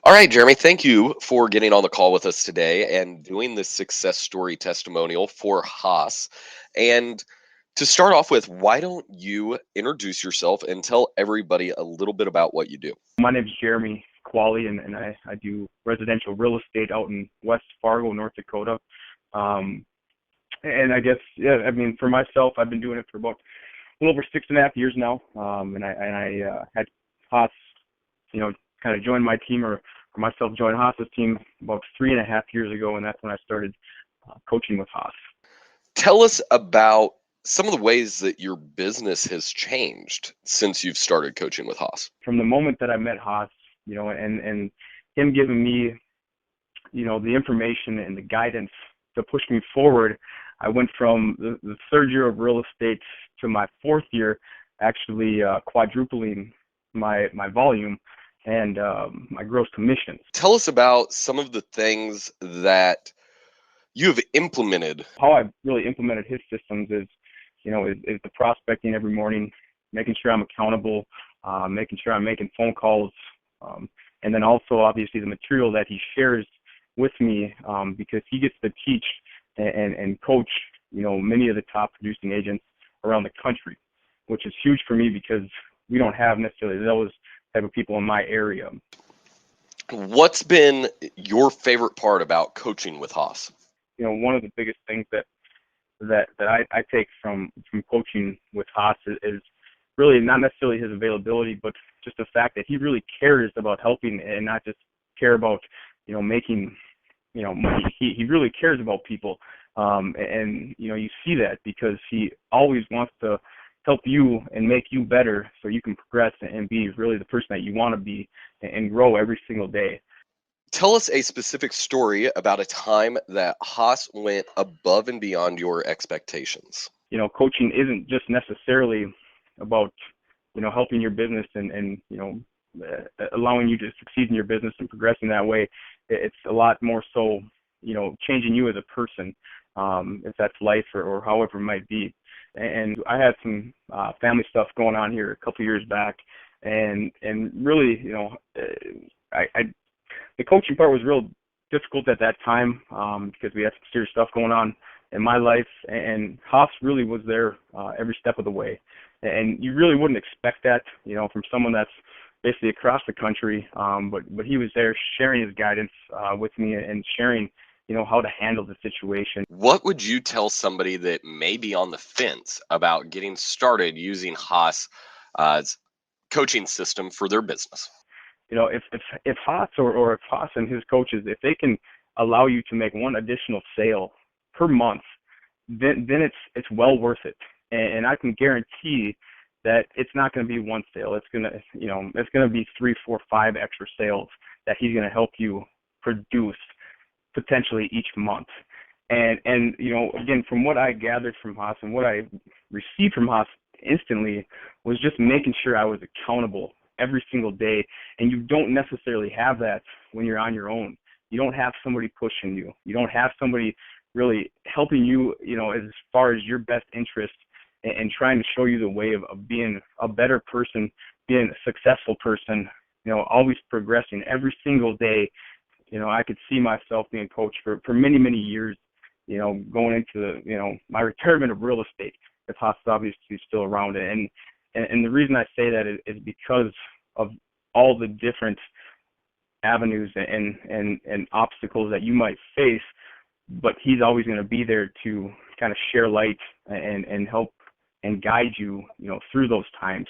All right, Jeremy, thank you for getting on the call with us today and doing this success story testimonial for Haas. And to start off with, why don't you introduce yourself and tell everybody a little bit about what you do? My name is Jeremy Qualley, and I do residential real estate out in West Fargo, North Dakota. Um, and I guess, yeah, I mean, for myself, I've been doing it for about a little over 6.5 years now. And I had Haas, kind of join my team or myself join Haas's team about 3.5 years ago, and that's when I started coaching with Haas. Tell us about some of the ways that your business has changed since you've started coaching with Haas. From the moment that I met Haas, and him giving me, the information and the guidance to push me forward, I went from the third year of real estate to my fourth year, actually quadrupling my volume and my gross commissions. Tell us about some of the things that you have implemented. How I've really implemented his systems is the prospecting every morning, making sure I'm accountable, making sure I'm making phone calls, and then also obviously the material that he shares with me, because he gets to teach and coach, many of the top producing agents around the country, which is huge for me because we don't have necessarily those type of people in my area. What's been your favorite part about coaching with Haas? One of the biggest things that I take from coaching with Haas is really not necessarily his availability, but just the fact that he really cares about helping and not just care about, making, money. He really cares about people. And you see that because he always wants to help you and make you better so you can progress and be really the person that you want to be and grow every single day. Tell us a specific story about a time that Haas went above and beyond your expectations. Coaching isn't just necessarily about, helping your business and allowing you to succeed in your business and progressing that way. It's a lot more so, changing you as a person, if that's life or however it might be. And I had some family stuff going on here a couple years back, and really, the coaching part was real difficult at that time, because we had some serious stuff going on in my life, and Haas really was there every step of the way. And you really wouldn't expect that, from someone that's basically across the country, but he was there sharing his guidance with me and sharing, how to handle the situation. What would you tell somebody that may be on the fence about getting started using Haas' coaching system for their business? If Haas or if Haas and his coaches, if they can allow you to make one additional sale per month, then it's well worth it. And I can guarantee that it's not going to be one sale. It's gonna be 3, 4, 5 extra sales that he's going to help you produce potentially each month. And again, from what I gathered from Haas and what I received from Haas instantly was just making sure I was accountable every single day. And you don't necessarily have that when you're on your own. You don't have somebody pushing you. You don't have somebody really helping you, as far as your best interest and trying to show you the way of being a better person, being a successful person, always progressing every single day. I could see myself being coached for many, many years, going into my retirement of real estate, if Haas is obviously still around. And the reason I say that is because of all the different avenues and obstacles that you might face, but he's always going to be there to kind of share light and help and guide you, through those times.